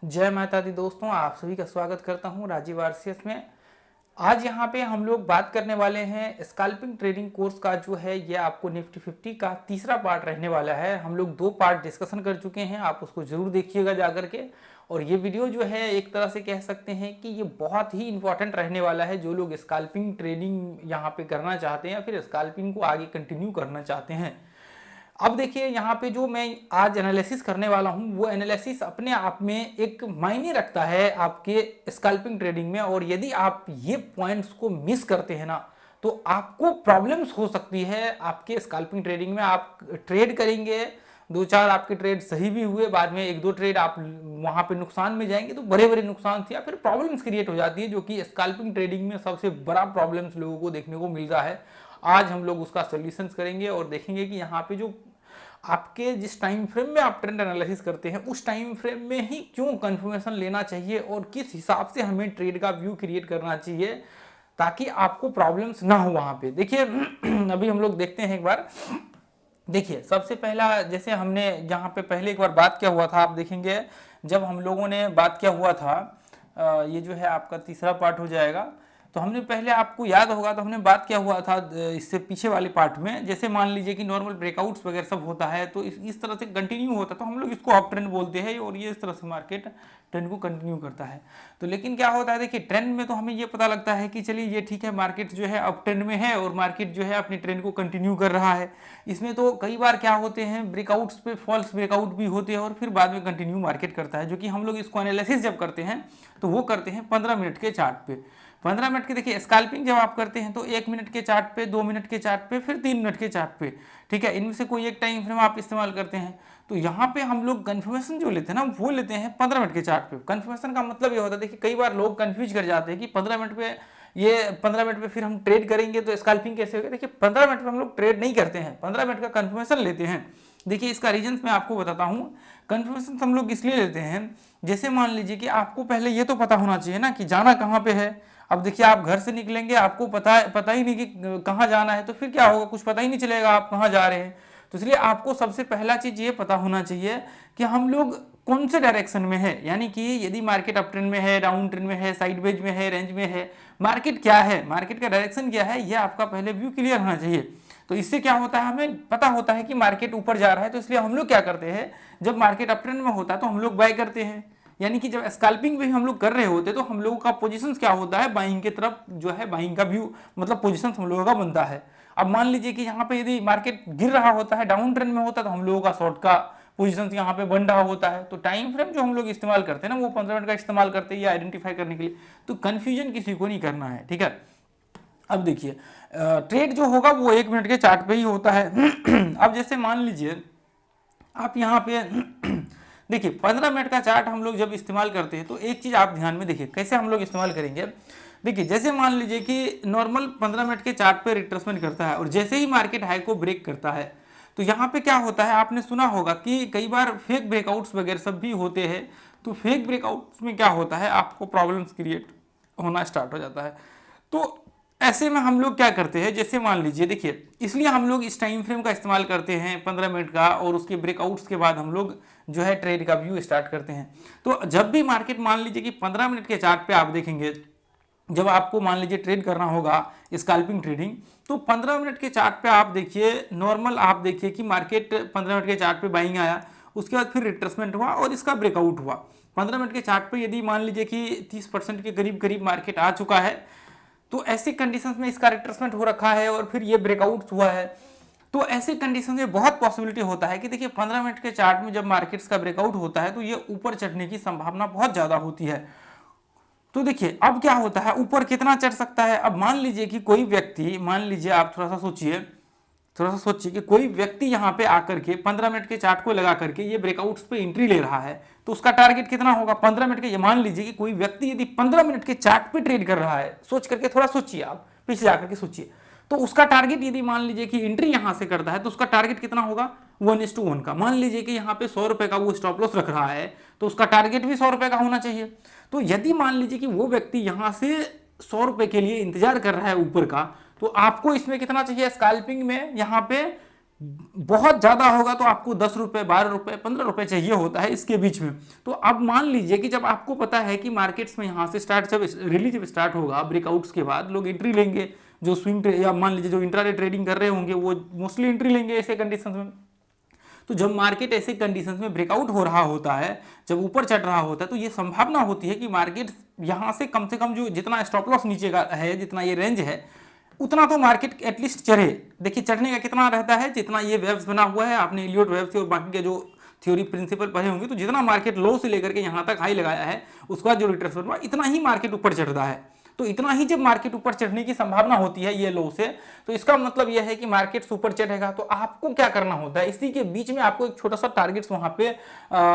जय माता दी दोस्तों, आप सभी का स्वागत करता हूं राजीव आरसीएस में। आज यहां पे हम लोग बात करने वाले हैं स्कैल्पिंग ट्रेडिंग कोर्स का जो है ये आपको निफ्टी 50 का तीसरा पार्ट रहने वाला है। हम लोग 2 पार्ट डिस्कशन कर चुके हैं, आप उसको जरूर देखिएगा जाकर के। और ये वीडियो जो है एक तरह से कह सकते हैं कि ये बहुत ही इंपॉर्टेंट रहने वाला है। जो लोग स्कैल्पिंग ट्रेडिंग यहाँ पे करना चाहते हैं या फिर स्कैल्पिंग को आगे कंटिन्यू करना चाहते हैं। अब देखिए यहाँ पे जो मैं आज एनालिसिस करने वाला हूँ वो एनालिसिस अपने आप में एक मायने रखता है आपके स्कैल्पिंग ट्रेडिंग में। और यदि आप ये पॉइंट्स को मिस करते हैं ना तो आपको प्रॉब्लम्स हो सकती है आपके स्कैल्पिंग ट्रेडिंग में। आप ट्रेड करेंगे, 2-4 आपके ट्रेड सही भी हुए, बाद में 1-2 ट्रेड आप वहां पे नुकसान में जाएंगे तो बड़े बड़े नुकसान से या फिर प्रॉब्लम्स क्रिएट हो जाती है, जो कि स्कैल्पिंग ट्रेडिंग में सबसे बड़ा प्रॉब्लम्स लोगों को देखने को मिल रहा है। आज हम लोग उसका सोल्यूशंस करेंगे और देखेंगे कि यहाँ पे जो आपके जिस टाइम फ्रेम में आप ट्रेंड एनालिसिस करते हैं उस टाइम फ्रेम में ही क्यों कंफर्मेशन लेना चाहिए और किस हिसाब से हमें ट्रेड का व्यू क्रिएट करना चाहिए ताकि आपको प्रॉब्लम्स ना हो वहां पे। देखिए अभी हम लोग देखते हैं एक बार। देखिए सबसे पहला जैसे हमने यहाँ पे पहले एक बार बात क्या हुआ था, आप देखेंगे जब हम लोगों ने बात क्या हुआ था, ये जो है आपका तीसरा पार्ट हो जाएगा। तो हमने पहले, आपको याद होगा तो हमने बात क्या हुआ था इससे पीछे वाले पार्ट में, जैसे मान लीजिए कि नॉर्मल ब्रेकआउट्स वगैरह सब होता है तो इस तरह से कंटिन्यू होता है तो हम लोग इसको अप ट्रेंड बोलते हैं और ये इस तरह से मार्केट ट्रेंड को कंटिन्यू करता है। तो लेकिन क्या होता है, देखिए ट्रेंड में तो हमें ये पता लगता है कि चलिए ये ठीक है, मार्केट जो है अप ट्रेंड में है और मार्केट जो है अपनी ट्रेंड को कंटिन्यू कर रहा है। इसमें तो कई बार क्या होते हैं, ब्रेकआउट्स पे फॉल्स ब्रेकआउट भी होते हैं और फिर बाद में कंटिन्यू मार्केट करता है, जो कि हम लोग इसको एनालिसिस जब करते हैं तो वो करते हैं 15 मिनट के चार्ट पे। 15 मिनट के, देखिए स्कैल्पिंग जब आप करते हैं तो 1 मिनट के चार्ट पे, 2 मिनट के चार्ट पे, फिर 3 मिनट के चार्ट पे, ठीक है, इनमें से कोई एक टाइम फ्रेम आप इस्तेमाल करते हैं। तो यहाँ पे हम लोग कन्फर्मेशन जो लेते हैं ना वो लेते हैं 15 मिनट के चार्ट पे। कन्फर्मेशन का मतलब ये होता है, देखिए कई बार लोग कंफ्यूज कर जाते हैं कि 15 मिनट पे, ये 15 मिनट पे फिर हम ट्रेड करेंगे तो स्कैल्पिंग कैसे होगा। देखिए 15 मिनट पे हम लोग ट्रेड नहीं करते हैं, 15 मिनट का कन्फर्मेशन लेते हैं। देखिए इसका रीजन मैं आपको बताता हूँ। कन्फर्मेशन हम लोग इसलिए लेते हैं, जैसे मान लीजिए कि आपको पहले ये तो पता होना चाहिए ना कि जाना कहाँ पे है। अब देखिए आप घर से निकलेंगे, आपको पता ही नहीं कि कहाँ जाना है, तो फिर क्या होगा, कुछ पता ही नहीं चलेगा आप कहाँ जा रहे हैं। तो इसलिए आपको सबसे पहला चीज ये पता होना चाहिए कि हम लोग कौन से डायरेक्शन में है, यानी कि यदि मार्केट अप ट्रेंड में है, डाउन ट्रेंड में है, साइडवेज में है, रेंज में है, मार्केट क्या है, मार्केट का डायरेक्शन क्या है, ये आपका पहले व्यू क्लियर होना चाहिए। तो इससे क्या होता है, हमें पता होता है कि मार्केट ऊपर जा रहा है, तो इसलिए हम लोग क्या करते हैं, जब मार्केट अप ट्रेंड में होता है तो हम लोग बाय करते हैं। यानी कि जब स्कैल्पिंग भी हम लोग कर रहे होते तो हम लोगों का पोजीशन क्या होता है, बाइंग की तरफ जो है, बाइंग का व्यू मतलब पोजीशन हम लोगों का बनता है। अब मान लीजिए कि यहाँ पे यदि मार्केट गिर रहा होता है, डाउन ट्रेंड में होता है, तो हम लोगों का शॉर्ट का पोजीशन यहाँ पे बन रहा होता है। तो टाइम फ्रेम जो हम लोग इस्तेमाल करते हैं ना वो 15 मिनट का इस्तेमाल करते हैं ये आइडेंटिफाई करने के लिए। तो कंफ्यूजन किसी को नहीं करना है, ठीक है। अब देखिए ट्रेड जो होगा वो 1 मिनट के चार्ट पे ही होता है। अब जैसे मान लीजिए आप यहाँ पे देखिए 15 मिनट का चार्ट हम लोग जब इस्तेमाल करते हैं तो एक चीज आप ध्यान में देखिए कैसे हम लोग इस्तेमाल करेंगे। देखिए जैसे मान लीजिए कि नॉर्मल 15 मिनट के चार्ट पे रिट्रेसमेंट करता है और जैसे ही मार्केट हाई को ब्रेक करता है तो यहाँ पे क्या होता है, आपने सुना होगा कि कई बार फेक ब्रेकआउट्स वगैरह सब भी होते हैं। तो फेक ब्रेकआउट्स में क्या होता है, आपको प्रॉब्लम्स क्रिएट होना स्टार्ट हो जाता है। तो ऐसे में हम लोग क्या करते हैं, जैसे मान लीजिए, देखिए इसलिए हम लोग इस टाइम फ्रेम का इस्तेमाल करते हैं 15 मिनट का, और उसके ब्रेकआउट्स के बाद हम लोग जो है ट्रेड का व्यू स्टार्ट करते हैं। तो जब भी मार्केट मान लीजिए कि 15 मिनट के चार्ट पे आप देखेंगे, जब आपको मान लीजिए ट्रेड करना होगा स्कैल्पिंग ट्रेडिंग, तो 15 मिनट के चार्ट पे आप देखिए, नॉर्मल आप देखिए कि मार्केट 15 मिनट के चार्ट पे बाइंग आया, उसके बाद फिर रिट्रेसमेंट हुआ और इसका ब्रेकआउट हुआ। 15 मिनट के चार्ट पे यदि मान लीजिए कि 30% के करीब करीब मार्केट आ चुका है, तो ऐसी कंडीशंस में इसका रिट्रेसमेंट हो रखा है और फिर ये ब्रेकआउट हुआ है। तो ऐसे कंडीशन में बहुत पॉसिबिलिटी होता है कि देखिए 15 मिनट के चार्ट में जब मार्केट्स का ब्रेकआउट होता है तो ये ऊपर चढ़ने की संभावना बहुत ज्यादा होती है। तो देखिए अब क्या होता है, ऊपर कितना चढ़ सकता है। अब मान लीजिए कि कोई व्यक्ति, मान लीजिए आप थोड़ा सा सोचिए कि कोई व्यक्ति यहाँ पे आकर के 15 मिनट के चार्ट को लगा करके ये ब्रेकआउट्स पे एंट्री ले रहा है, तो उसका टारगेट कितना होगा 15 मिनट के। ये मान लीजिए कि कोई व्यक्ति यदि 15 मिनट के चार्ट पे ट्रेड कर रहा है, सोच करके थोड़ा सोचिए, आप पीछे जाकर के सोचिए, तो उसका टारगेट यदि मान लीजिए कि एंट्री यहां से करता है तो उसका टारगेट कितना होगा 1:1 का। मान लीजिए कि यहाँ पे 100 रुपए का वो स्टॉप लॉस रख रहा है तो उसका टारगेट भी 100 रुपए का होना चाहिए। तो यदि मान लीजिए कि वो व्यक्ति यहां से 100 रुपए के लिए इंतजार कर रहा है ऊपर का, तो आपको इसमें कितना चाहिए, स्कैल्पिंग में यहाँ पे बहुत ज़्यादा होगा तो आपको 10 रुपये, 12 रुपये, 15 रुपये चाहिए होता है इसके बीच में। तो अब मान लीजिए कि जब आपको पता है कि मार्केट्स में यहाँ से स्टार्ट जब रिलीज जब स्टार्ट होगा ब्रेकआउट्स के बाद लोग एंट्री लेंगे, जो स्विंग या मान लीजिए जो इंट्राडे ट्रेडिंग कर रहे होंगे वो मोस्टली एंट्री लेंगे ऐसे कंडीशन में। तो जब मार्केट ऐसे कंडीशंस में ब्रेकआउट हो रहा होता है, जब ऊपर चढ़ रहा होता है, तो ये संभावना होती है कि मार्केट यहाँ से कम जो जितना स्टॉप लॉस नीचे का है, जितना ये रेंज है, उतना तो मार्केट एटलीस्ट चढ़े। देखिए चढ़ने का कितना रहता है, जितना ये वेव्स बना हुआ है, आपने इलियट वेव से और बाकी के जो थ्योरी प्रिंसिपल पढ़े होंगे, तो जितना मार्केट लो से लेकर के यहाँ तक हाई लगाया है, उसका जो रिट्रेसमेंट हुआ इतना ही मार्केट ऊपर चढ़ता है। तो इतना ही जब मार्केट ऊपर चढ़ने की संभावना होती है ये लो से, तो इसका मतलब यह है कि मार्केट ऊपर चढ़ेगा। तो आपको क्या करना होता है, इसी के बीच में आपको एक छोटा सा टारगेट्स वहां पे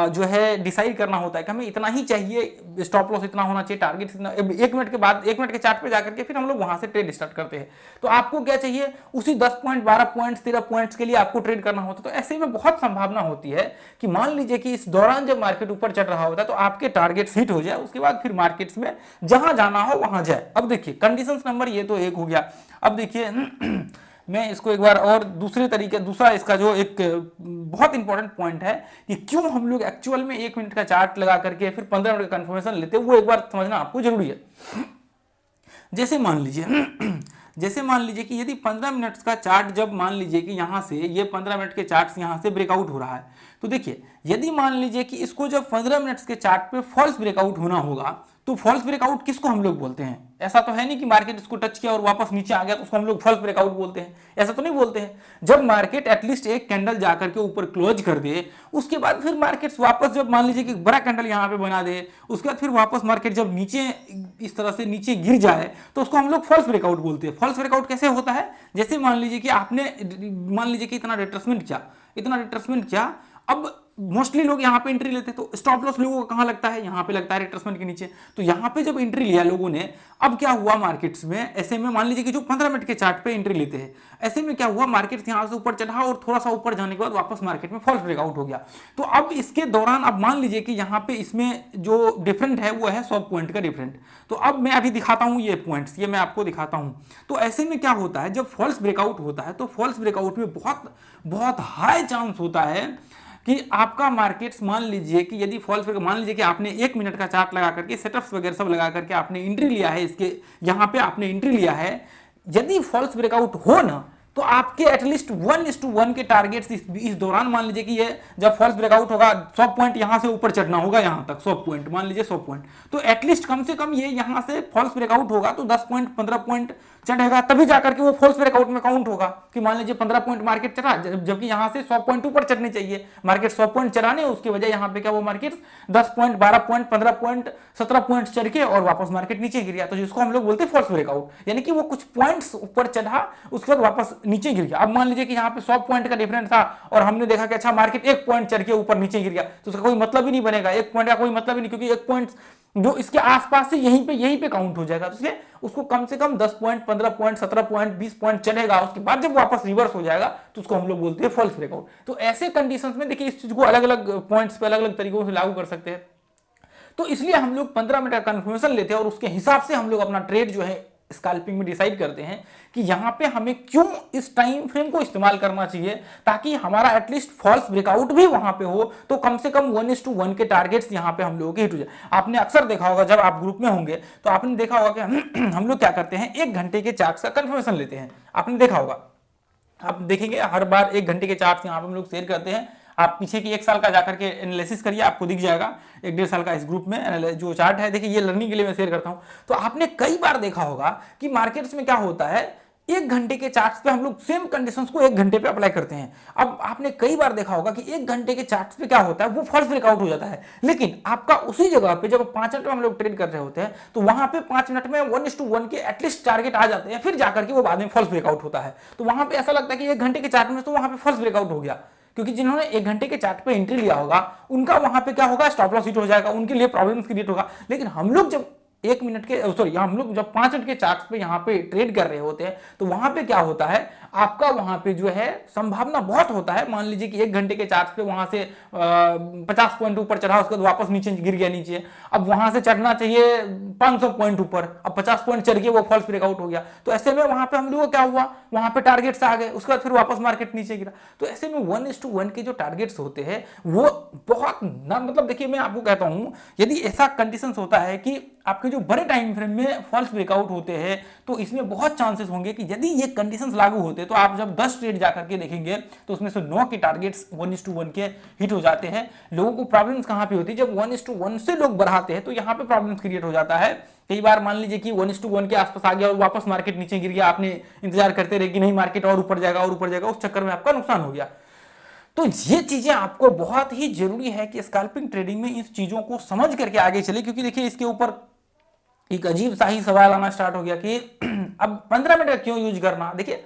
जो है डिसाइड करना होता है कि हमें इतना ही चाहिए, स्टॉप लॉस इतना होना चाहिए, टारगेट इतना। 1 मिनट के बाद 1 मिनट के चार्ट पे जाकर के फिर हम लोग वहां से ट्रेड स्टार्ट करते हैं। तो आपको क्या चाहिए, उसी 10 पॉइंट, 12 पॉइंट्स, 13 पॉइंट्स के लिए आपको ट्रेड करना होता है। तो ऐसे में बहुत संभावना होती है कि मान लीजिए कि इस दौरान जब मार्केट ऊपर चढ़ रहा होता है तो आपके टारगेट्स हिट हो जाए, उसके बाद फिर मार्केट्स में जहां जाना हो वहां जाए। अब देखिए कंडीशंस नंबर ये तो एक हो गया। अब देखिए मैं इसको एक बार और दूसरे तरीके, दूसरा इसका जो एक बहुत इंपॉर्टेंट पॉइंट है कि क्यों हम लोग एक्चुअल में 1 मिनट का चार्ट लगा करके फिर 15 मिनट का कंफर्मेशन लेते हैं, वो एक बार समझना आपको जरूरी है। जैसे मान लीजिए कि यदि 15 मिनट्स का चार्ट, जब मान लीजिए कि यहाँ से ये 15 मिनट के चार्ट्स यहाँ से ब्रेकआउट हो रहा है, तो देखिए यदि मान लीजिए कि इसको जब 15 मिनट्स के चार्ट पे फॉल्स ब्रेकआउट होना होगा, तो फॉल्स ब्रेकआउट किसको हम लोग बोलते हैं? ऐसा तो है नहीं कि मार्केट इसको टच किया और वापस नीचे आ गया तो उसको हम लोग फॉल्स ब्रेकआउट बोलते हैं, ऐसा तो नहीं बोलते हैं। जब मार्केट एटलीस्ट एक कैंडल जाकर के ऊपर क्लोज कर दे, उसके बाद फिर मार्केट वापस, जब मान लीजिए कि बड़ा कैंडल यहाँ पे बना दे, उसके बाद फिर वापस मार्केट जब नीचे इस तरह से नीचे गिर जाए, तो उसको हम लोग फॉल्स ब्रेकआउट बोलते हैं। फॉल्स ब्रेकआउट कैसे होता है, जैसे मान लीजिए कि आपने मान लीजिए कि इतना रिट्रेसमेंट किया, अब मोस्टली लोग यहाँ पे एंट्री लेते हैं, तो स्टॉप लॉस लोगों को कहाँ लगता है, यहाँ पे लगता है रिट्रेसमेंट के नीचे। तो यहाँ पे जब एंट्री लिया लोगों ने, अब क्या हुआ मार्केट्स में, ऐसे में मान लीजिए कि जो 15 मिनट के चार्ट पे एंट्री लेते हैं, ऐसे में क्या हुआ, मार्केट यहाँ से ऊपर चढ़ा और थोड़ा सा ऊपर जाने के बाद वापस मार्केट में फॉल्स ब्रेकआउट हो गया। तो अब इसके दौरान अब मान लीजिए कि यहाँ पे इसमें जो डिफरेंट है वो है 100 पॉइंट का डिफरेंट। तो अब मैं अभी दिखाता हूँ ये पॉइंट्स, ये मैं आपको दिखाता हूँ। तो ऐसे में क्या होता है, जब फॉल्स ब्रेकआउट होता है, तो फॉल्स ब्रेकआउट में बहुत बहुत हाई चांस होता है कि आपका मार्केट्स, मान लीजिए कि यदि फॉल्स ब्रेक, मान लीजिए कि आपने 1 मिनट का चार्ट लगा करके सेटअप्स वगैरह सब लगा करके आपने एंट्री लिया है, इसके यहाँ पे आपने एंट्री लिया है, यदि फॉल्स ब्रेकआउट हो ना, तो आपके एटलीस्ट 1:1 के टारगेट्स इस दौरान, मान लीजिए कि ये जब फॉल्स ब्रेकआउट होगा 100 पॉइंट यहां से ऊपर चढ़ना होगा, यहां तक 100 पॉइंट, मान लीजिए 100 पॉइंट, तो एटलीस्ट कम से कम ये यहां से फॉल्स ब्रेकआउट होगा तो 10 पॉइंट, 15 पॉइंट चढ़ेगा, तभी जाकर के वो फॉल्स ब्रेकआउट में काउंट होगा। कि मान लीजिए 15 पॉइंट मार्केट चढ़ा, जबकि यहां से 100 पॉइंट ऊपर चढ़ने चाहिए, मार्केट 100 पॉइंट चढ़ाने, उसकी वजह यहां पे क्या, वो market 10 point, 12 point, 15 point, 17 point चढ़ के और वापस मार्केट नीचे गिर गया, तो जिसको हम लोग बोलते हैं फॉल्स ब्रेकआउट। यानी कि वो कुछ पॉइंट्स ऊपर चढ़ा, उसके बाद वापस नीचे गिर गया। अब मान लीजिए कि यहाँ पे 100 पॉइंट का डिफरेंस था और हमने देखा कि अच्छा मार्केट 1 पॉइंट चढ़ के ऊपर नीचे गिर गया, तो उसका कोई मतलब ही नहीं बनेगा, 1 पॉइंट का कोई मतलब ही नहीं, क्योंकि 1 पॉइंट जो इसके आसपास से यहीं पे काउंट हो जाएगा। तो इसलिए उसको कम से कम 10 पॉइंट, 15 पॉइंट, 17 पॉइंट, 20 पॉइंट चढ़ेगा, उसके बाद जब वापस रिवर्स हो जाएगा तो उसको हम लोग बोलते हैं फॉल्स ब्रेकआउट। तो ऐसे कंडीशंस में देखिए इस चीज को अलग अलग पॉइंट्स पे अलग अलग तरीकों से लागू कर सकते हैं। तो इसलिए हम लोग 15 मिनट का कंफर्मेशन लेते हैं और उसके हिसाब से हम लोग अपना ट्रेड जो है स्कैल्पिंग में डिसाइड करते हैं कि यहां पे हमें क्यों इस टाइम फ्रेम को इस्तेमाल करना चाहिए, ताकि हमारा एटलीस्ट फॉल्स ब्रेकआउट भी वहां पे हो, तो कम से कम 1:1 के टारगेट्स यहां पे हम लोगों के हिट हो जाए। आपने अक्सर देखा होगा, जब आप ग्रुप में होंगे तो आपने देखा होगा कि हम लोग क्या करते हैं, 1 घंटे के चार्ट का कंफर्मेशन लेते हैं। आपने देखा होगा, आप देखेंगे हर बार 1 घंटे के चार्ट यहाँ पे हम लोग शेयर करते हैं। आप पीछे की 1 साल का जाकर के एनालिसिस करिए, आपको दिख जाएगा 1-1.5 साल का इस ग्रुप में जो चार्ट है। देखिए ये लर्निंग के लिए मैं शेयर करता हूं। तो आपने कई बार देखा होगा कि मार्केट्स में क्या होता है, 1 घंटे के चार्ट्स पे हम लोग सेम कंडीशंस को 1 घंटे पे अप्लाई करते हैं। अब आपने कई बार देखा होगा कि 1 घंटे के चार्ट्स पे क्या होता है, वो फॉल्स ब्रेकआउट हो जाता है, लेकिन आपका उसी जगह पे जब 5 मिनट में हम लोग ट्रेड कर रहे होते हैं तो वहां पे 5 मिनट में 1:1 के एटलीस्ट टारगेट आ जाते हैं, फिर जाकर के वो बाद में फॉल्स ब्रेकआउट होता है। तो वहां पे ऐसा लगता है कि 1 घंटे के चार्ट में तो वहां पे फॉल्स ब्रेकआउट हो गया, क्योंकि जिन्होंने 1 घंटे के चार्ट पे एंट्री लिया होगा उनका वहां पे क्या होगा, स्टॉप लॉस हिट हो जाएगा, उनके लिए प्रॉब्लम्स क्रिएट होगा। लेकिन हम लोग जब 1 मिनट के सॉरी हम लोग जब 5 मिनट के चार्ट पे यहाँ पे ट्रेड कर रहे होते हैं तो वहां पे क्या होता है, आपका वहां पे जो है संभावना बहुत होता है, मान लीजिए कि 1 घंटे के चार्ट पे वहां से 50 पॉइंट ऊपर चढ़ा, उसके बाद वापस नीचे गिर गया नीचे, अब वहां से चढ़ना चाहिए 500 पॉइंट ऊपर, अब 50 पॉइंट चढ़ गया, वो फॉल्स ब्रेकआउट हो गया। तो ऐसे में वहां पे हम लोगों को क्या हुआ, वहां पे टारगेट्स आ गए, उसके बाद फिर वापस मार्केट नीचे गिरा। तो ऐसे में 1:1 के जो टारगेट्स होते हैं वो बहुत ना, मतलब देखिए मैं आपको कहता हूं, यदि ऐसा कंडीशंस होता है कि आपके जो बड़े टाइम फ्रेम में फॉल्स ब्रेकआउट होते हैं तो इसमें बहुत चांसेस होंगे कि यदि ये कंडीशंस लागू होते हैं तो आप जब 10 ट्रेड जाकर के देखेंगे तो उसमें से 9 के टारगेट्स 1:1 के हिट हो जाते हैं। लोगों को प्रॉब्लम्स कहां पे होती है, जब 1:1 से लोग बढ़ाते हैं तो यहां पे प्रॉब्लम्स क्रिएट हो जाता है। कई बार मान लीजिए कि 1:1 के आसपास आ गया और वापस मार्केट नीचे गिर गया, आपने इंतजार करते रहे कि नहीं मार्केट और ऊपर जाएगा और ऊपर जाएगा, उस चक्कर में आपका नुकसान हो गया। तो ये चीजें आपको बहुत ही जरूरी है कि स्कैल्पिंग ट्रेडिंग में इस चीजों को समझ करके आगे चले, क्योंकि देखिए इसके ऊपर एक अजीब सा ही सवाल आना स्टार्ट हो गया कि अब 15 मिनट का क्यों यूज करना। देखिए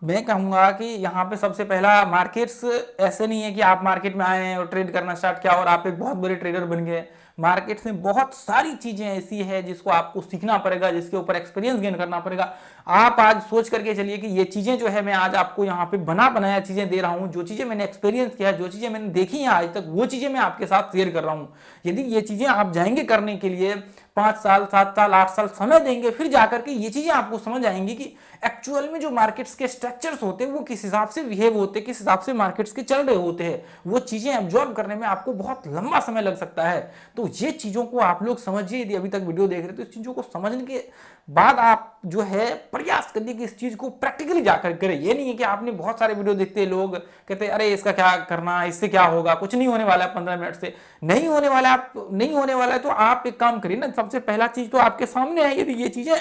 मैं कहूंगा कि यहाँ पे सबसे पहला, मार्केट्स ऐसे नहीं है कि आप मार्केट में आए हैं और ट्रेड करना स्टार्ट किया और आप एक बहुत बड़े ट्रेडर बन गए। मार्केट्स में बहुत सारी चीजें ऐसी है जिसको आपको सीखना पड़ेगा, जिसके ऊपर एक्सपीरियंस गेन करना पड़ेगा। आप आज सोच करके चलिए कि ये चीजें जो है मैं आज आपको यहाँ पे बना बनाया चीजें दे रहा हूँ, जो चीजें मैंने एक्सपीरियंस किया, जो चीजें मैंने देखी हैं आज तक, वो चीजें मैं आपके साथ शेयर कर रहा हूँ। यदि ये चीजें आप जाएंगे करने के लिए 5 साल 7 साल 8 साल समय देंगे, फिर जाकर के ये चीजें आपको समझ आएंगी कि एक्चुअल में जो मार्केट्स के स्ट्रक्चर्स होते हैं वो किस हिसाब से बिहेव होते हैं, किस हिसाब से मार्केट्स के चल रहे होते हैं। वो चीजें एब्जॉर्ब करने में आपको बहुत लंबा समय लग सकता है। तो ये चीजों को आप लोग समझिए, यदि अभी तक वीडियो देख रहे हैं तो इस चीजों को समझने के बाद आप जो है प्रयास करिए कि इस चीज को प्रैक्टिकली जाकर करें। ये नहीं है कि आपने बहुत सारे वीडियो देखते हैं, लोग कहते हैं अरे इसका क्या करना, इससे क्या होगा, कुछ नहीं होने वाला है, 15 मिनट से नहीं होने वाला, आप नहीं होने वाला है तो आप एक काम करिए ना, सबसे पहला चीज तो आपके सामने है। यदि ये चीजें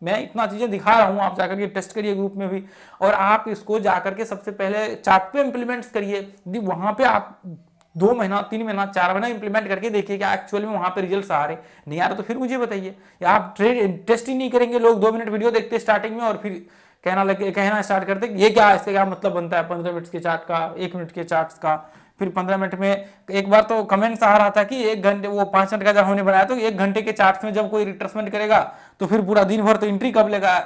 मैं इतना चीजें दिखा रहा हूं, आप जाकर के टेस्ट करिए ग्रुप में भी, और आप इसको जाकर के सबसे पहले चार्ट पे इंप्लीमेंट करिए। यदि वहां पे आप 2 महीना 3 महीना 4 महीना इंप्लीमेंट करके देखिए कि एक्चुअल में वहां पे रिजल्ट्स आ रहे, नहीं आ रहे तो फिर मुझे बताइए। या आप ट्रेड टेस्ट ही नहीं करेंगे, लोग 2 मिनट वीडियो देखते स्टार्टिंग में और फिर कहना स्टार्ट करते ये क्या, इससे क्या मतलब बनता है 15 मिनट के चार्ट का, 1 मिनट के चार्ट का। फिर 15 मिनट में एक बार तो कमेंट्स आ रहा था कि 1 घंटे, वो 5 मिनट का जब हमने बनाया तो 1 घंटे के चार्ट में जब कोई रिट्रेसमेंट करेगा तो फिर पूरा दिन भर तो एंट्री कब लेगा।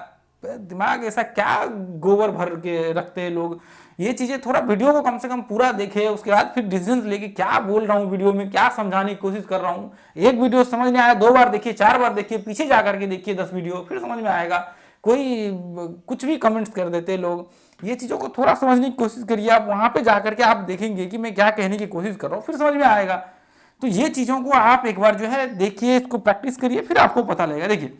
दिमाग ऐसा क्या गोबर भर के रखते हैं लोग। ये चीजें थोड़ा वीडियो को कम से कम पूरा देखे, उसके बाद फिर डिसीजन लेके क्या बोल रहा हूँ वीडियो में, क्या समझाने की कोशिश कर रहा हूँ। एक वीडियो समझ में आया 2 बार देखिए, 4 बार देखिए, पीछे जाकर के देखिए 10 वीडियो, फिर समझ में आएगा। कोई कुछ भी कमेंट्स कर देते लोग। ये चीजों को थोड़ा समझने की कोशिश करिए, आप वहां पे जाकर के आप देखेंगे कि मैं क्या कहने की कोशिश कर रहा हूँ, फिर समझ में आएगा। तो ये चीजों को आप एक बार जो है देखिए, इसको प्रैक्टिस करिए, फिर आपको पता लगेगा। देखिए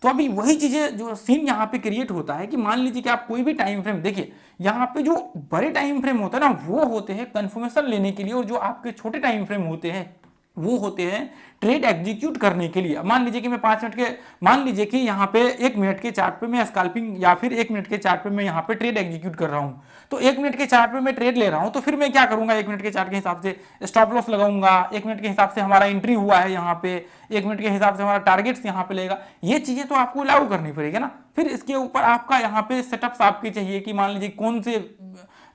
तो अभी वही चीजें जो सीन यहाँ पे क्रिएट होता है कि मान लीजिए कि आप कोई भी टाइम फ्रेम देखिए, यहाँ पे जो बड़े टाइम फ्रेम होता है ना वो होते हैं कंफर्मेशन लेने के लिए, और जो आपके छोटे टाइम फ्रेम होते हैं वो होते हैं ट्रेड एग्जीक्यूट करने के लिए। मान लीजिए कि मैं 5 मिनट के, मान लीजिए कि यहाँ पे 1 मिनट के चार्ट पे मैं स्कैल्पिंग, या फिर 1 मिनट के चार्ट पे मैं यहाँ पे ट्रेड एग्जीक्यूट कर रहा हूँ। तो 1 मिनट के चार्ट पे मैं ट्रेड ले रहा हूँ, तो फिर मैं क्या करूंगा, 1 मिनट के चार्ट के हिसाब से स्टॉप लॉस लगाऊंगा, 1 मिनट के हिसाब से हमारा एंट्री हुआ है यहाँ पे, 1 मिनट के हिसाब से हमारा टारगेट्स यहाँ पे लेगा। ये चीजें तो आपको लागू करनी पड़ेगी ना। फिर इसके ऊपर आपका यहाँ पे सेटअप्स आपके चाहिए कि मान लीजिए कौन से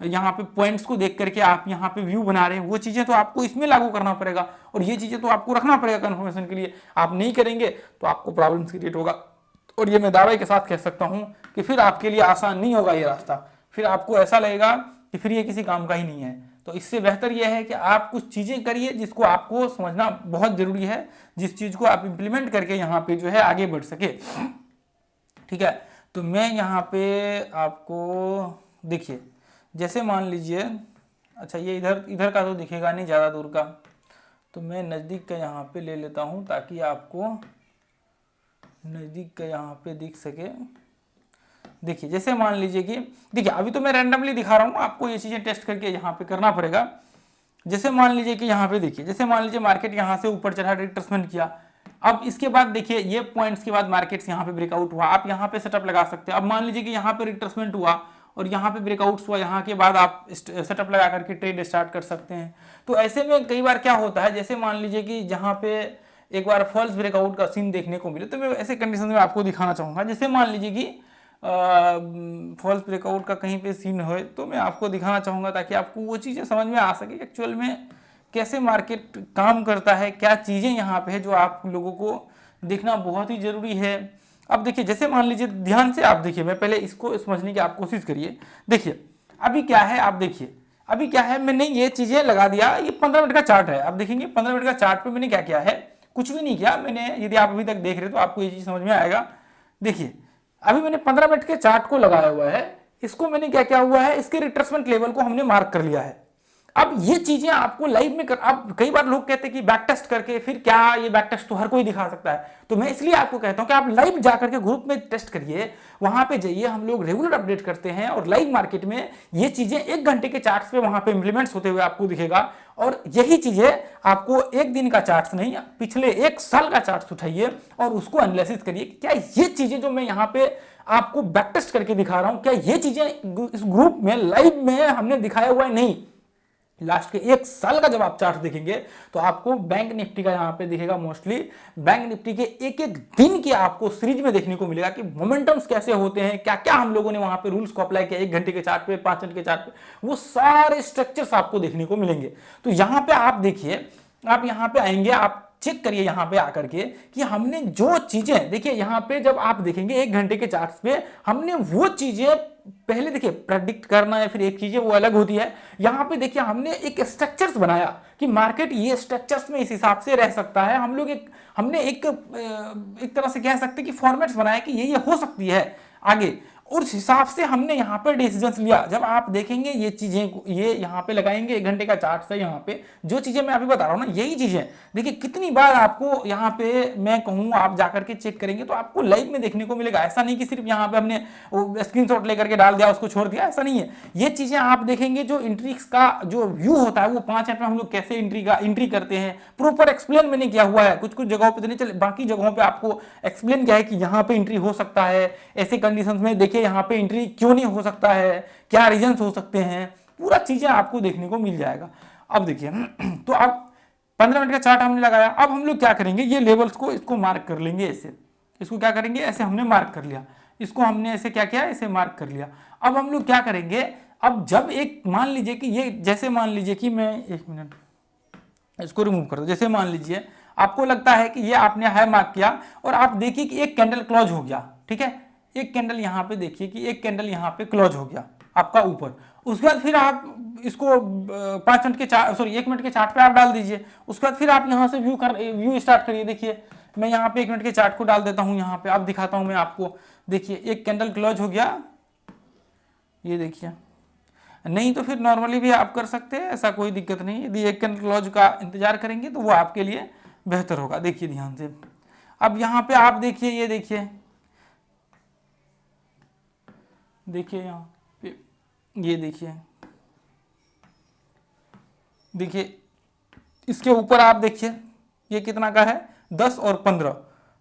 यहाँ पे पॉइंट्स को देख करके आप यहाँ पे व्यू बना रहे हैं, वो चीजें तो आपको इसमें लागू करना पड़ेगा, और ये चीजें तो आपको रखना पड़ेगा कंफर्मेशन के लिए। आप नहीं करेंगे तो आपको प्रॉब्लम्स क्रिएट होगा, और ये मैं दावे के साथ कह सकता हूँ कि फिर आपके लिए आसान नहीं होगा ये रास्ता। फिर आपको ऐसा लगेगा कि फिर ये किसी काम का ही नहीं है। तो इससे बेहतर यह है कि आप कुछ चीजें करिए जिसको आपको समझना बहुत जरूरी है, जिस चीज को आप इंप्लीमेंट करके यहाँ पे जो है आगे बढ़ सके। ठीक है, तो मैं यहाँ पे आपको देखिए, जैसे मान लीजिए, अच्छा ये इधर का तो दिखेगा नहीं ज़्यादा दूर का, तो मैं नज़दीक का यहाँ पे ले लेता हूँ ताकि आपको नज़दीक का यहाँ पे दिख सके। देखिए जैसे मान लीजिए कि देखिए अभी तो मैं रैंडमली दिखा रहा हूँ, आपको ये चीज़ें टेस्ट करके यहाँ पे करना पड़ेगा। जैसे मान लीजिए कि यहाँ पे देखिए, जैसे मान लीजिए मार्केट यहाँ से ऊपर चढ़ा, रिट्रेसमेंट किया, अब इसके बाद देखिए ये पॉइंट्स के बाद मार्केट्स यहाँ पे ब्रेकआउट हुआ, आप यहाँ पे सेटअप लगा सकते हैं। अब मान लीजिए कि यहाँ पे रिट्रेसमेंट हुआ और यहाँ पे ब्रेकआउट्स हुआ, यहाँ के बाद आप सेटअप लगा करके ट्रेड स्टार्ट कर सकते हैं। तो ऐसे में कई बार क्या होता है, जैसे मान लीजिए कि जहाँ पे एक बार फॉल्स ब्रेकआउट का सीन देखने को मिले, तो मैं ऐसे कंडीशन में आपको दिखाना चाहूँगा। जैसे मान लीजिए कि फॉल्स ब्रेकआउट का कहीं पे सीन हो तो मैं आपको दिखाना चाहूँगा ताकि आपको वो चीज़ें समझ में आ सके एक्चुअल में कैसे मार्केट काम करता है, क्या चीज़ें यहाँ पे है जो आप लोगों को देखना बहुत ही जरूरी है। अब देखिए जैसे मान लीजिए, ध्यान से आप देखिए, मैं पहले इसको समझने की आप कोशिश करिए। देखिए अभी क्या है, आप देखिए अभी क्या है, मैंने ये चीजें लगा दिया, ये 15 मिनट का चार्ट है। आप देखेंगे 15 मिनट का चार्ट पे मैंने क्या किया है, कुछ भी नहीं किया मैंने। यदि आप अभी तक देख रहे हो तो आपको ये चीज समझ में आएगा। देखिए अभी मैंने 15 मिनट के चार्ट को लगाया हुआ है, इसको मैंने क्या किया हुआ है, इसके रिट्रेसमेंट लेवल को हमने मार्क कर लिया है। अब ये चीजें आपको लाइव में अब कई बार लोग कहते हैं कि बैक टेस्ट करके, फिर क्या, ये बैक टेस्ट तो हर कोई दिखा सकता है। तो मैं इसलिए आपको कहता हूं कि आप लाइव जाकर के ग्रुप में टेस्ट करिए, वहां पे जाइए, हम लोग रेगुलर अपडेट करते हैं और लाइव मार्केट में ये चीजें 1 घंटे के चार्ट्स पे वहां पे इंप्लीमेंट्स होते हुए आपको दिखेगा। और यही चीजें आपको एक दिन का चार्ट्स नहीं, पिछले 1 साल का चार्ट्स उठाइए और उसको एनालिसिस करिए, क्या ये चीजें जो मैं यहाँ पे आपको बैक टेस्ट करके दिखा रहा हूं, क्या ये चीजें इस ग्रुप में लाइव में हमने दिखाया हुआ है? नहीं। लास्ट के 1 साल का जब आप चार्ट देखेंगे तो आपको बैंक निफ्टी का यहाँ पे दिखेगा, मोस्टली बैंक निफ्टी के एक एक दिन की आपको सीरीज में देखने को मिलेगा कि मोमेंटम्स कैसे होते हैं, क्या क्या हम लोगों ने वहां पे रूल्स को अप्लाई किया 1 घंटे के चार्ट पे, 5 मिनट के चार्ट पे, वो सारे स्ट्रक्चर्स आपको देखने को मिलेंगे। तो यहाँ पे आप देखिए, आप यहाँ पे आएंगे, आप चेक करिए यहाँ पे आकर के कि हमने जो चीजें, देखिए यहाँ पे जब आप देखेंगे 1 घंटे के चार्ट्स पे, हमने वो चीजें पहले देखिए प्रेडिक्ट करना है, फिर एक चीजें वो अलग होती है। यहाँ पे देखिए हमने एक स्ट्रक्चर्स बनाया कि मार्केट ये स्ट्रक्चर्स में इस हिसाब से रह सकता है। हम लोग हमने एक तरह से कह सकते हैं कि फॉर्मेट्स बनाया कि ये हो सकती है आगे, उस हिसाब से हमने यहाँ पे डिसीजंस लिया। जब आप देखेंगे ये चीजें, ये यहाँ पे लगाएंगे 1 घंटे का चार्ट से, यहाँ पे जो चीजें मैं अभी बता रहा हूँ ना, यही चीजें देखिए कितनी बार आपको यहाँ पे मैं कहूँ आप जाकर के चेक करेंगे तो आपको लाइव में देखने को मिलेगा। ऐसा नहीं कि सिर्फ यहाँ पे हमने स्क्रीनशॉट लेकर के डाल दिया उसको छोड़ दिया, ऐसा नहीं है। ये चीजें आप देखेंगे, जो एंट्रीज का जो व्यू होता है वो 5 मिनट में हम लोग कैसे एंट्री करते हैं, प्रॉपर एक्सप्लेन मैंने किया हुआ है। कुछ कुछ जगहों पे तो नहीं चले, बाकी जगहों पे आपको एक्सप्लेन किया है कि यहाँ पे एंट्री हो सकता है, ऐसे कंडीशंस में देखिए यहाँ पे एंट्री क्यों नहीं हो सकता है, क्या रीजंस हो सकते हैं, पूरा चीजें आपको देखने को मिल जाएगा। अब देखिए तो अब 15 मिनट का चार्ट हमने लगाया, अब हम लोग क्या करेंगे, ये लेवल्स को इसको मार्क कर लेंगे ऐसे, इसको क्या करेंगे, ऐसे हमने मार्क कर लिया, इसको हमने ऐसे क्या किया, ऐसे मार्क कर लिया। अब हम लोग क्या करेंगे, अब जब एक मान लीजिए कि ये, जैसे मान लीजिए कि मैं 1 मिनट इसको रिमूव कर दो, जैसे मान लीजिए आपको लगता है कि ये आपने हाई मार्क किया और आप देखिए कि एक कैंडल क्लोज हो गया, ठीक है, एक कैंडल यहाँ पे देखिए कि एक कैंडल यहाँ पे क्लोज हो गया आपका ऊपर, उसके बाद फिर आप इसको 5 मिनट के चार्ट, सॉरी 1 मिनट के चार्ट पे आप डाल दीजिए। उसके बाद फिर आप यहाँ से व्यू स्टार्ट करिए। देखिए मैं यहाँ पे 1 मिनट के चार्ट को डाल देता हूँ, यहाँ पे आप दिखाता हूँ मैं आपको। देखिए एक कैंडल क्लोज हो गया, ये देखिए, नहीं तो फिर नॉर्मली भी आप कर सकते हैं, ऐसा कोई दिक्कत नहीं। यदि एक कैंडल क्लोज का इंतजार करेंगे तो वो आपके लिए बेहतर होगा। देखिए ध्यान से, अब यहाँ पे आप देखिए, ये देखिए, देखिए यहाँ पे, ये देखिए, देखिए इसके ऊपर आप देखिए ये कितना का है, 10 और 15,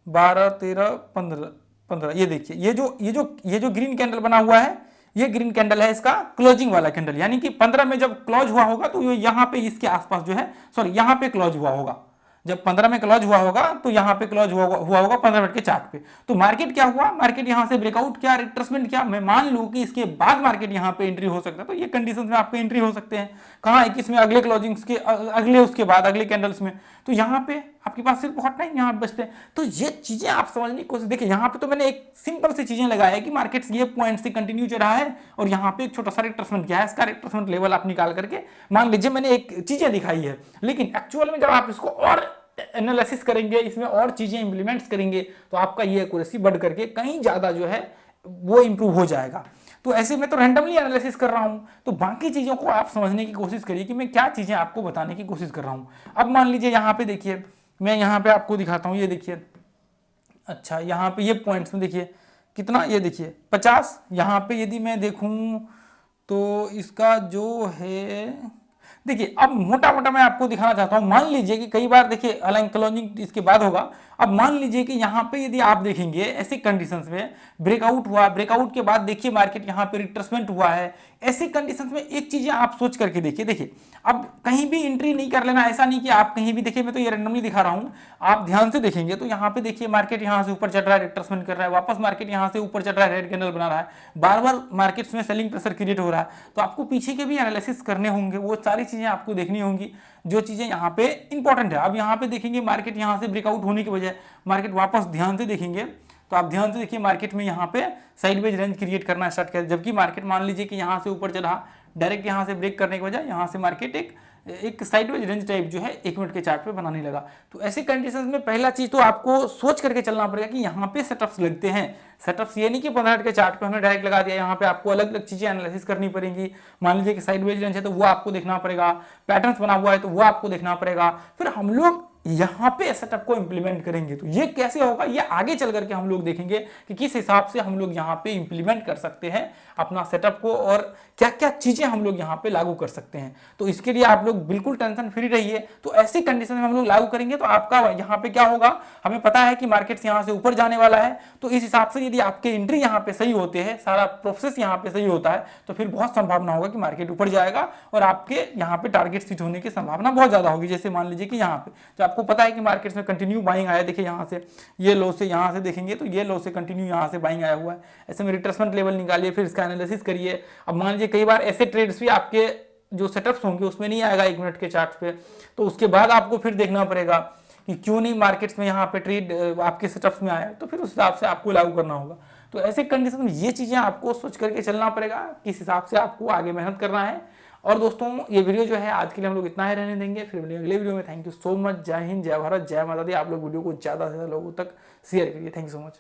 12, 13, 15, ये देखिए, ये जो ग्रीन कैंडल बना हुआ है, ये ग्रीन कैंडल है इसका क्लोजिंग वाला कैंडल, यानी कि 15 में जब क्लोज हुआ होगा तो ये यहाँ पे इसके आसपास जो है, सॉरी यहाँ पे क्लोज हुआ होगा। जब 15 में क्लोज हुआ होगा तो यहाँ पे क्लोज हुआ होगा 15 मिनट के चार्ट पे। तो मार्केट क्या हुआ, मार्केट यहाँ से ब्रेकआउट किया, रिट्रेसमेंट किया। मैं मान लूं कि इसके बाद मार्केट यहाँ पे एंट्री हो सकता है, तो ये कंडीशंस में आपके एंट्री हो सकते हैं। कहाँ, 21 में, अगले क्लोजिंग्स के अगले, उसके बाद अगले कैंडल्स में। तो यहाँ पे आपके पास सिर्फ हॉट टाइम यहाँ बचते हैं। तो ये चीजें आप समझने की कोशिश, देखिए यहाँ पे तो मैंने एक सिंपल सी चीजें लगाया है कि मार्केट ये पॉइंट से कंटिन्यू चल रहा है और यहाँ पे एक छोटा सा रिट्रेसमेंट किया है, इसका रिट्रेसमेंट लेवल आप निकाल करके मान लीजिए मैंने एक चीजें दिखाई है। लेकिन एक्चुअल में जब आप इसको और एनालिसिस करेंगे, इसमें और चीजें इंप्लीमेंट्स करेंगे, तो आपका ये एक्यूरेसी बढ़ करके कहीं ज्यादा जो है वो इंप्रूव हो जाएगा। तो ऐसे में तो रैंडमली एनालिसिस कर रहा हूं, तो बाकी चीजों को आप समझने की कोशिश करिए कि मैं क्या चीजें आपको बताने की कोशिश कर रहा हूं। अब मान लीजिए यहाँ पे देखिए, मैं यहाँ पे आपको दिखाता हूँ, ये देखिए, अच्छा यहाँ पे ये पॉइंट्स में देखिए कितना, ये देखिए 50। यहाँ पे यदि मैं देखूं तो इसका जो है, देखिए अब मोटा मोटा मैं आपको दिखाना चाहता हूं। मान लीजिए कि कई बार देखिए अलाइन क्लोजिंग इसके बाद होगा। अब मान लीजिए कि यहाँ पे यदि आप देखेंगे ऐसी कंडीशंस में ब्रेकआउट हुआ, ब्रेकआउट के बाद देखिए मार्केट यहाँ पे रिट्रेसमेंट हुआ है, ऐसी कंडीशंस में एक चीजें आप सोच करके देखिए। देखिए अब कहीं भी एंट्री नहीं कर लेना, ऐसा नहीं कि आप कहीं भी देखिए, मैं तो ये रैंडमली दिखा रहा हूँ, आप ध्यान से देखेंगे तो यहाँ पे देखिए मार्केट यहाँ से ऊपर चढ़ रहा है, रिट्रेसमेंट कर रहा है, वापस मार्केट यहाँ से ऊपर चढ़ रहा है, रेड कैंडल बना रहा है, बार बार मार्केट्स में सेलिंग प्रेशर क्रिएट हो रहा है। तो आपको पीछे के भी एनालिसिस करने होंगे, वो सारी सारी चीजें आपको देखनी होंगी जो चीजें यहाँ पे इंपॉर्टेंट है। अब यहाँ पे देखेंगे मार्केट यहाँ से ब्रेकआउट होने की बजाय मार्केट वापस ध्यान से देखेंगे तो आप ध्यान से देखिए मार्केट में यहाँ पे साइडवेज रेंज क्रिएट करना स्टार्ट कर, जबकि मार्केट मान लीजिए कि यहाँ से ऊपर चला, डायरेक्ट यहाँ से ब्रेक करने के बजाय यहाँ से मार्केट एक साइडवेज रेंज टाइप जो है 1 मिनट के चार्ट पे बनाने लगा। तो ऐसे कंडीशंस में पहला चीज तो आपको सोच करके चलना पड़ेगा कि यहाँ पे सेटअप्स लगते हैं। सेटअप्स ये नहीं कि 15 मिनट के चार्ट पे हमने डायरेक्ट लगा दिया, यहाँ पे आपको अलग अलग चीजें एनालिसिस करनी पड़ेंगी। मान लीजिए कि साइडवेज रेंज है तो वो आपको देखना पड़ेगा, पैटर्न्स बना हुआ है तो वो आपको देखना पड़ेगा, फिर हम लोग यहाँ पे सेटअप को इंप्लीमेंट करेंगे। तो ये कैसे होगा ये आगे चल करके हम लोग देखेंगे कि किस हिसाब से हम लोग यहाँ पे इंप्लीमेंट कर सकते हैं अपना सेटअप को और क्या क्या चीजें हम लोग यहाँ पे लागू कर सकते हैं। तो इसके लिए आप लोग बिल्कुल टेंशन फ्री रहिए। तो ऐसी कंडीशन में हम लोग लागू करेंगे तो आपका यहाँ पे क्या होगा, हमें पता है कि मार्केट यहाँ से ऊपर जाने वाला है, तो इस हिसाब से यदि आपके एंट्री यहाँ पे सही होते हैं, सारा प्रोसेस यहाँ पे सही होता है, तो फिर बहुत संभावना होगा कि मार्केट ऊपर जाएगा और आपके यहाँ पे टारगेट हिट होने की संभावना बहुत ज्यादा होगी। जैसे मान लीजिए कि यहाँ पे जो आपको पता है कि मार्केट में कंटिन्यू बाइंग आया, देखिए यहाँ से ये लो से यहाँ से देखेंगे तो ये लो से कंटिन्यू यहाँ से बाइंग आया हुआ है। ऐसे में रिट्रेसमेंट लेवल निकालिए, फिर इसका एनालिसिस करिए। अब मान लीजिए कई बार ऐसे ट्रेड्स भी आपके जो सेटअप्स होंगे उसमें नहीं आएगा 1 मिनट के चार्ट पे, तो उसके बाद आपको फिर देखना पड़ेगा कि क्यों नहीं मार्केट्स में यहाँ पे ट्रेड आपके सेटअप्स में आया, तो फिर उस हिसाब से आपको लागू करना होगा। तो ऐसे कंडीशन में ये चीजें आपको सोच करके चलना पड़ेगा, किस हिसाब से आपको आगे मेहनत करना है। और दोस्तों ये वीडियो जो है आज के लिए हम लोग इतना ही रहने देंगे, फिर अगले वीडियो में। Thank you so much. जय हिंद, जय भारत, जय माता दी। आप लोग वीडियो को ज्यादा से ज्यादा लोगों तक शेयर करिए। Thank you so much.